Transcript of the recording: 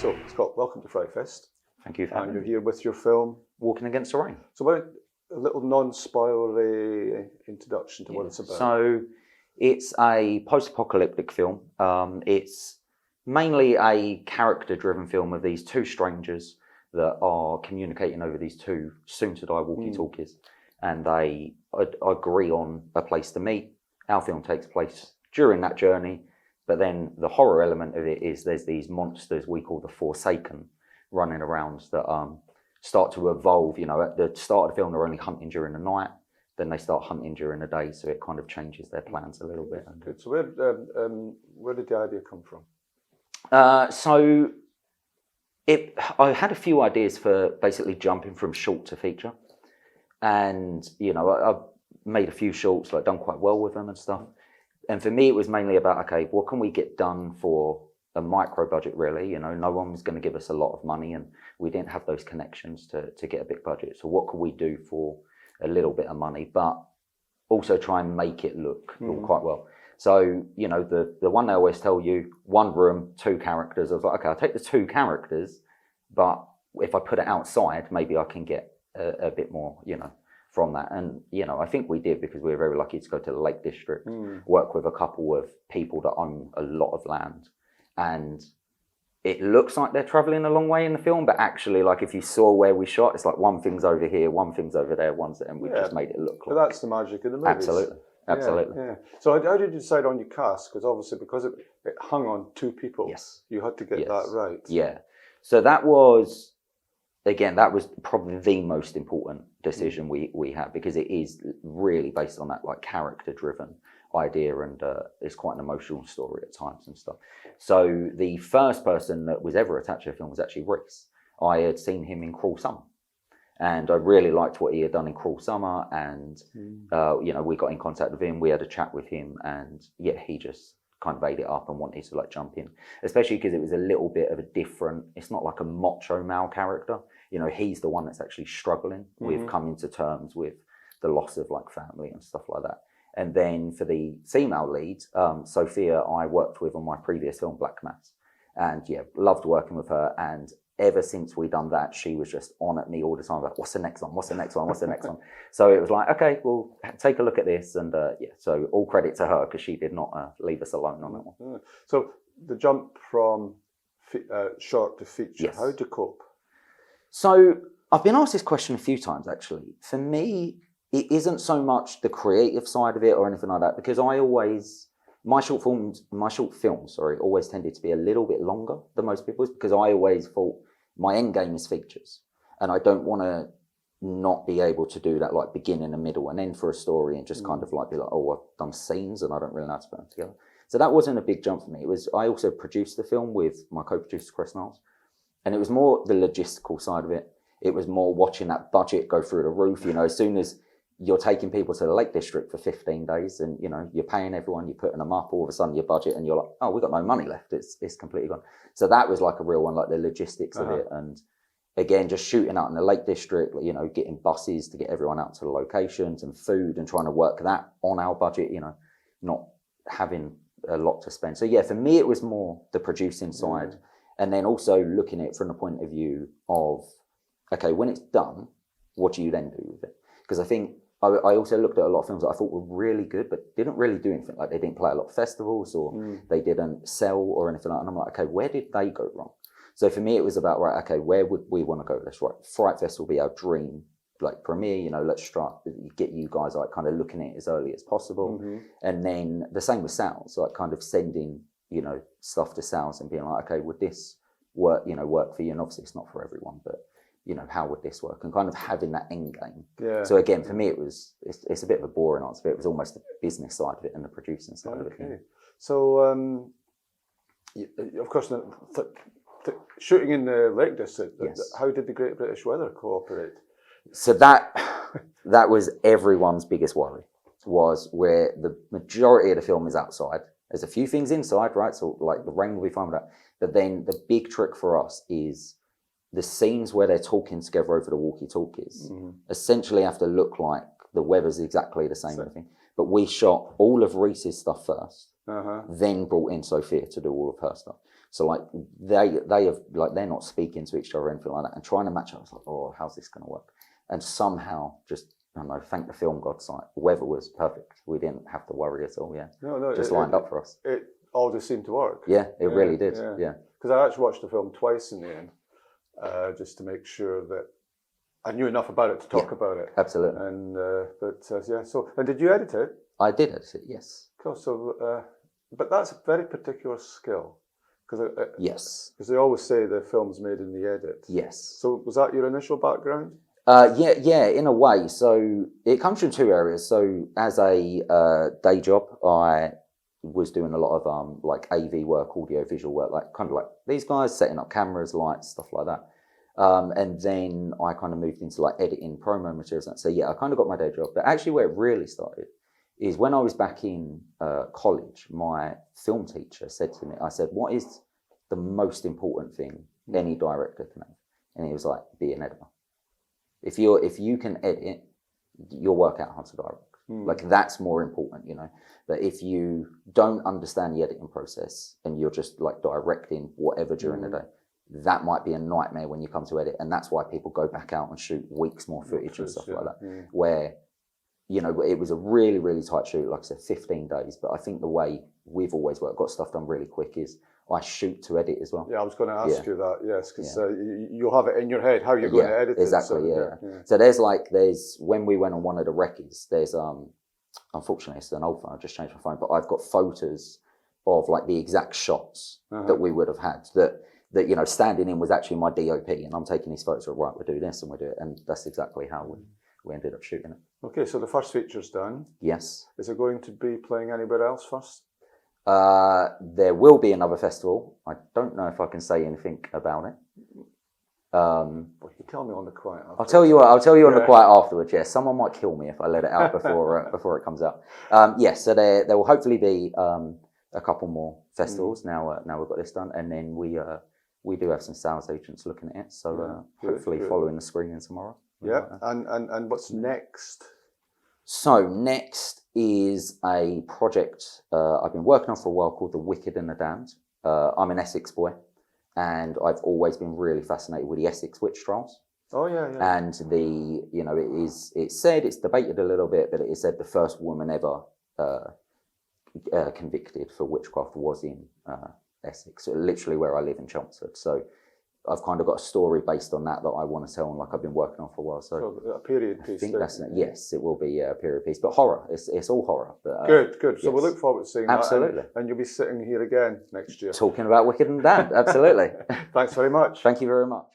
So, Scott, welcome to FrightFest. Thank you for And having you're me. here with your film. Walking Against the Rain. So, why don't a little non-spoilery introduction to what it's about? So, it's a post-apocalyptic film. It's mainly a character-driven film of these two strangers that are communicating over these two soon-to-die walkie-talkies. And they agree on a place to meet. Our film takes place during that journey. But then the horror element of it is there's these monsters we call the Forsaken running around that start to evolve. You know, at the start of the film, they're only hunting during the night. Then they start hunting during the day. So it kind of changes their plans a little bit. Good. So where did the idea come from? I had a few ideas for basically jumping from short to feature. And, you know, I've made a few shorts, like done quite well with them and stuff. And for me, it was mainly about, okay, what can we get done for a micro budget, really? You know, no one was going to give us a lot of money and we didn't have those connections to get a big budget. So what could we do for a little bit of money, but also try and make it look quite well? So, you know, the one they always tell you, one room, two characters. I was like, okay, I'll take the two characters, but if I put it outside, maybe I can get a bit more, you know, from that. And, you know, I think we did because we were very lucky to go to the Lake District, work with a couple of people that own a lot of land. And it looks like they're traveling a long way in the film, but actually, like if you saw where we shot, it's like one thing's over here, one thing's over there, and we just made it look like. But that's the magic of the movies. Absolutely. Yeah. So how did you decide on your cast? Because obviously, because it hung on two people, you had to get that right. Yeah. So that was, again, that was probably the most important decision we had, because it is really based on that like character-driven idea, and it's quite an emotional story at times and stuff. So the first person that was ever attached to the film was actually Reese. I had seen him in Cruel Summer, and I really liked what he had done in Cruel Summer, and you know, we got in contact with him, we had a chat with him, and yeah, he just kind of ate it up and wanted to like jump in, especially because it was a little bit of a different, it's not like a macho male character. You know, he's the one that's actually struggling with coming to terms with the loss of like family and stuff like that. And then for the female lead, Sophia, I worked with on my previous film, Black Mass. And yeah, loved working with her. And ever since we done that, she was just on at me all the time, like, what's the next one? What's the next one? What's the next one? So it was like, okay, well, take a look at this. And yeah, so all credit to her, because she did not leave us alone on that one. So the jump from short to feature, how did you cope? So I've been asked this question a few times, actually. For me, it isn't so much the creative side of it or anything like that, because my short films, always tended to be a little bit longer than most people's, because I always thought my end game is features, and I don't want to not be able to do that like beginning and middle and end for a story and just kind of like be like, oh, I've done scenes and I don't really know how to put them together. So that wasn't a big jump for me. I also produced the film with my co-producer Chris Niles, and it was more the logistical side of it. It was more watching that budget go through the roof. You know, as soon as you're taking people to the Lake District for 15 days and, you know, you're paying everyone, you're putting them up, all of a sudden your budget, and you're like, oh, we've got no money left. It's completely gone. So that was like a real one, like the logistics of it. And again, just shooting out in the Lake District, you know, getting buses to get everyone out to the locations and food and trying to work that on our budget, you know, not having a lot to spend. So yeah, for me, it was more the producing side. And then also looking at it from the point of view of, okay, when it's done, what do you then do with it? Because I think I also looked at a lot of films that I thought were really good, but didn't really do anything. Like they didn't play a lot of festivals, or they didn't sell or anything like that. And I'm like, okay, where did they go wrong? So for me, it was about, right, okay, where would we want to go? Let's FrightFest will be our dream, like premiere, you know, let's start, get you guys like kind of looking at it as early as possible. And then the same with sales, like kind of sending, you know, stuff to sales and being like, okay, would this work, you know, work for you? And obviously it's not for everyone, but you know, how would this work? And kind of having that end game. Yeah. So again, for me, it's a bit of a boring answer, but it was almost the business side of it and the producing side of it. Yeah. So, of course, shooting in the Lake District, how did the Great British Weather cooperate? So that was everyone's biggest worry, was where the majority of the film is outside. There's a few things inside, right? So like the rain will be fine with that. But then the big trick for us is the scenes where they're talking together over the walkie-talkies essentially have to look like the weather's exactly the same. But we shot all of Reese's stuff first, then brought in Sophia to do all of her stuff. So like they have like they're not speaking to each other or anything like that, and trying to match up. I was like, oh, how's this going to work? And somehow just I don't know, thank the film gods, like the weather was perfect. We didn't have to worry at all. Yeah, just lined up for us. It all just seemed to work. Yeah, it really did. Yeah, because I actually watched the film twice in the end, just to make sure that I knew enough about it to talk about it. Absolutely. And yeah. So, and did you edit it? I did edit it. Yes. Cool. So, but that's a very particular skill. Yes. Because they always say the film's made in the edit. Yes. So was that your initial background? Yeah, in a way. So it comes from two areas. So as a day job, I was doing a lot of like AV work, audio visual work, like kind of like these guys, setting up cameras, lights, stuff like that. And then I kind of moved into like editing promo materials. So yeah, I kind of got my day job. But actually where it really started is when I was back in college, my film teacher said to me, I said, what is the most important thing any director can have? And he was like, be an editor. If you can edit, you'll work out how to direct. Like that's more important, you know. But if you don't understand the editing process and you're just like directing whatever during the day, that might be a nightmare when you come to edit. And that's why people go back out and shoot weeks more footage and stuff like that. Where, you know, it was a really, really tight shoot, like I said, 15 days. But I think the way we've always worked, got stuff done really quick is I shoot to edit as well. Yeah, I was going to ask you that, yes, because you'll have it in your head how you're going to edit exactly, it. So there's when we went on one of the recce's, there's unfortunately it's an old phone, I just changed my phone, but I've got photos of like the exact shots that we would have had that you know, standing in was actually my DOP, and I'm taking these photos of, right, we'll do this and we'll do it, and that's exactly how we ended up shooting it. Okay, so the first feature's done. Yes. Is it going to be playing anywhere else first? There will be another festival. I don't know if I can say anything about it. Well, you tell me on the quiet afterwards. I'll tell you on the quiet afterwards. Yeah, someone might kill me if I let it out before it comes out. Yes, so there will hopefully be a couple more festivals. Now we've got this done, and then we do have some sales agents looking at it. So hopefully following the screening tomorrow. Yeah, and what's next? So next is a project I've been working on for a while called The Wicked and the Damned. I'm an Essex boy, and I've always been really fascinated with the Essex witch trials. Oh yeah. And it's debated a little bit, but it is said the first woman ever convicted for witchcraft was in Essex, so literally where I live in Chelmsford. So I've kind of got a story based on that I want to tell, and like I've been working on for a while. So a period piece. I think that's it. Yes, it will be a period piece, but horror. It's all horror. But, good. So we'll look forward to seeing absolutely. That. And you'll be sitting here again next year talking about Wicked and Damned. Absolutely. Thanks very much. Thank you very much.